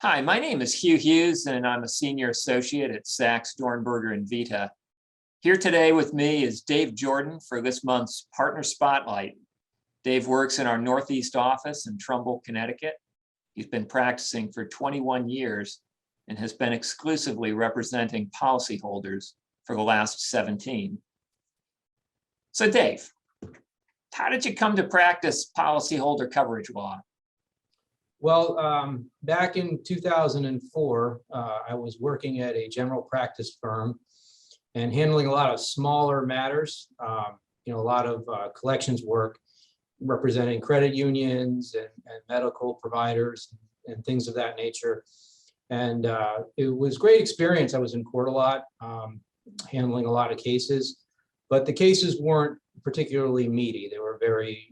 Hi, my name is Hugh Hughes, and I'm a senior associate at Saxe, Doernberger, and Vita. Here today with me is Dave Jordan for this month's Partner Spotlight. Dave works in our Northeast office in Trumbull, Connecticut. He's been practicing for 21 years and has been exclusively representing policyholders for the last 17. So Dave, how did you come to practice policyholder coverage law? Well, back in 2004, I was working at a general practice firm and handling a lot of smaller matters, a lot of collections work, representing credit unions and medical providers and things of that nature. And it was a great experience. I was in court a lot, handling a lot of cases, but the cases weren't particularly meaty. They were very,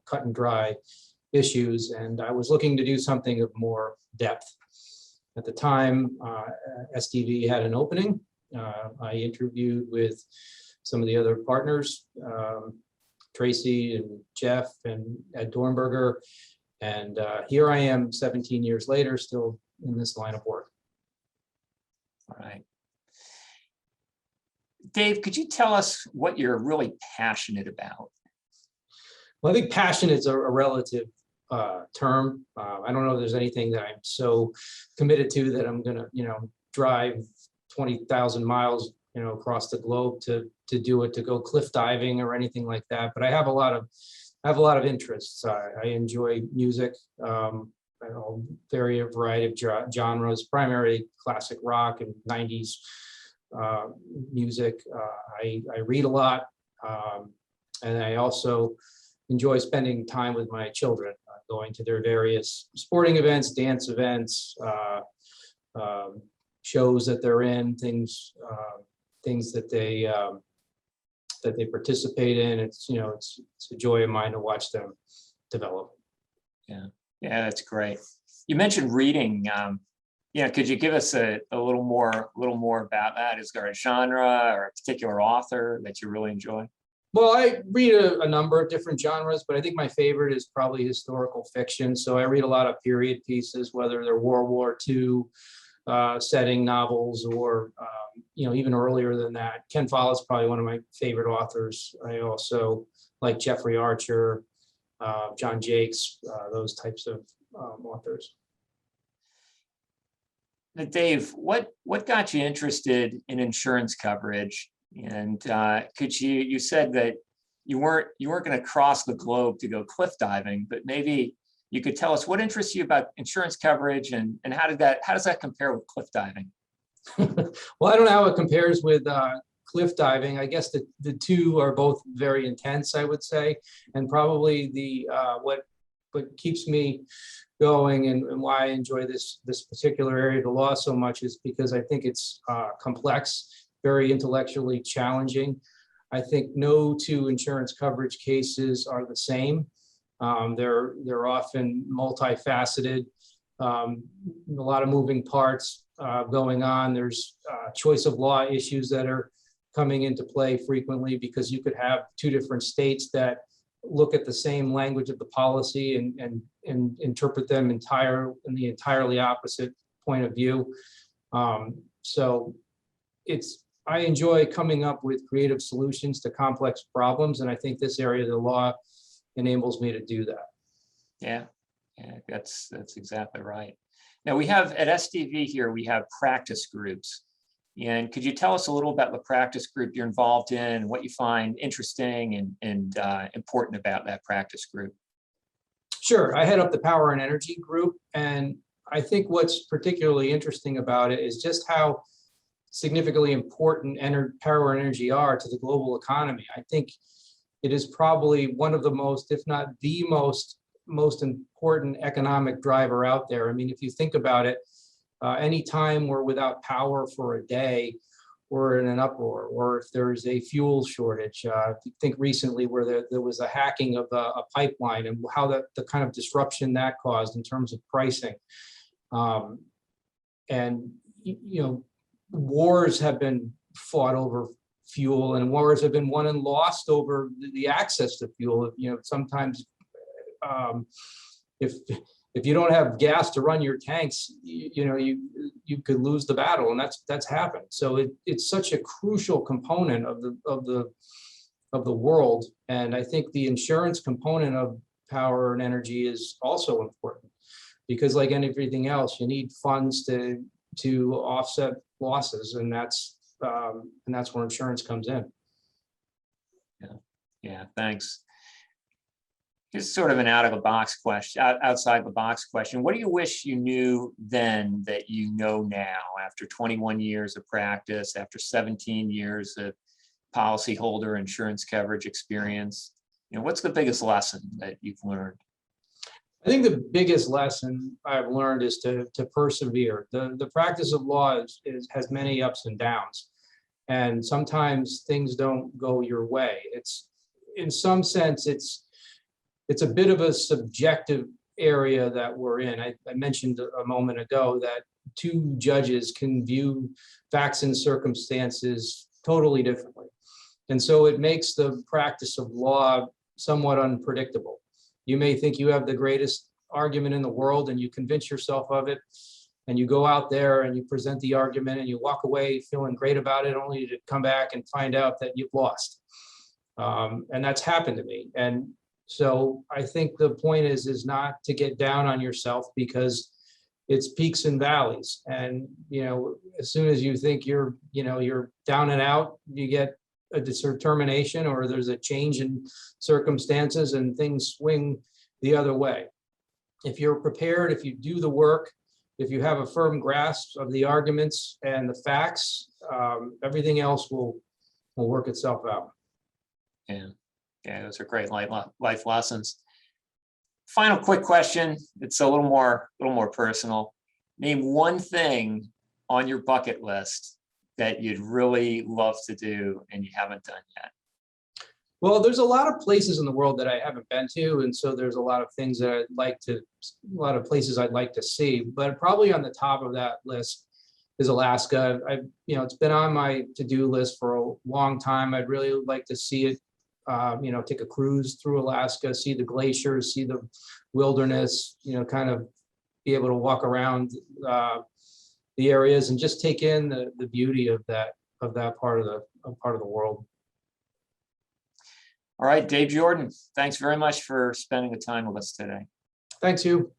cut and dry issues, and I was looking to do something of more depth. At the time, SDV had an opening. I interviewed with some of the other partners, Tracy and Jeff and Ed Doernberger, and here I am 17 years later, still in this line of work. All right. Dave, could you tell us what you're really passionate about? Well, I think passion is a relative term. I don't know if there's anything that I'm so committed to that I'm gonna, drive 20,000 miles, across the globe to do it, to go cliff diving or anything like that. But I have a lot of interests. I enjoy music, very variety of genres, primarily classic rock and 90s music. I read a lot, and I also enjoy spending time with my children, going to their various sporting events, dance events, shows that they're in, things that they participate in. It's a joy of mine to watch them develop. Yeah, that's great. You mentioned reading. Could you give us a little more about that? Is there a genre or a particular author that you really enjoy? Well, I read a number of different genres, but I think my favorite is probably historical fiction. So I read a lot of period pieces, whether they're World War II setting novels or, even earlier than that. Ken Follett's probably one of my favorite authors. I also like Jeffrey Archer, John Jakes, those types of authors. Now, Dave, what got you interested in insurance coverage? And you said that you weren't going to cross the globe to go cliff diving, but maybe you could tell us what interests you about insurance coverage and how does that compare with cliff diving? Well, I don't know how it compares with cliff diving. I guess the two are both very intense, I would say, and probably the what keeps me going and why I enjoy this particular area of the law so much is because I think it's complex, very intellectually challenging. I think no two insurance coverage cases are the same. They're often multifaceted, a lot of moving parts going on. There's choice of law issues that are coming into play frequently because you could have two different states that look at the same language of the policy and interpret them in the entirely opposite point of view. So I enjoy coming up with creative solutions to complex problems, and I think this area of the law enables me to do that. Yeah, that's exactly right. Now we have at SDV here, we have practice groups. And could you tell us a little about the practice group you're involved in and what you find interesting and important about that practice group? Sure, I head up the power and energy group, and I think what's particularly interesting about it is just how significantly important power and energy are to the global economy. I think it is probably one of the most, if not the most important economic driver out there. I mean, if you think about it, any time we're without power for a day, we're in an uproar, or if there's a fuel shortage. I think recently where there was a hacking of a pipeline and how the kind of disruption that caused in terms of pricing. And, wars have been fought over fuel, and wars have been won and lost over the access to fuel. Sometimes if if you don't have gas to run your tanks, you could lose the battle, and that's happened. So it's such a crucial component of the world, and I think the insurance component of power and energy is also important, because like everything else, you need funds to offset losses, and that's where insurance comes in. Yeah, thanks. Here's sort of an outside the box question. What do you wish you knew then that you know now, after 21 years of practice, after 17 years of policyholder insurance coverage experience? What's the biggest lesson that you've learned? I think the biggest lesson I've learned is to persevere. The practice of law has many ups and downs, and sometimes things don't go your way. In some sense, it's a bit of a subjective area that we're in. I mentioned a moment ago that two judges can view facts and circumstances totally differently. And so it makes the practice of law somewhat unpredictable. You may think you have the greatest argument in the world and you convince yourself of it, and you go out there and you present the argument and you walk away feeling great about it, only to come back and find out that you've lost. And that's happened to me. And so I think the point is not to get down on yourself, because it's peaks and valleys. And, as soon as you think you're down and out, you get a determination, or there's a change in circumstances and things swing the other way. If you're prepared, if you do the work, if you have a firm grasp of the arguments and the facts, everything else will work itself out. Yeah, those are great life lessons. Final quick question. It's a little more personal. Name one thing on your bucket list that you'd really love to do and you haven't done yet. Well, there's a lot of places in the world that I haven't been to, and so there's a lot of places I'd like to see. But probably on the top of that list is Alaska. It's been on my to-do list for a long time. I'd really like to see it. Take a cruise through Alaska, see the glaciers, see the wilderness, kind of be able to walk around the areas and just take in the beauty of that part of the world. All right, Dave Jordan, thanks very much for spending the time with us today. Thanks, Hugh.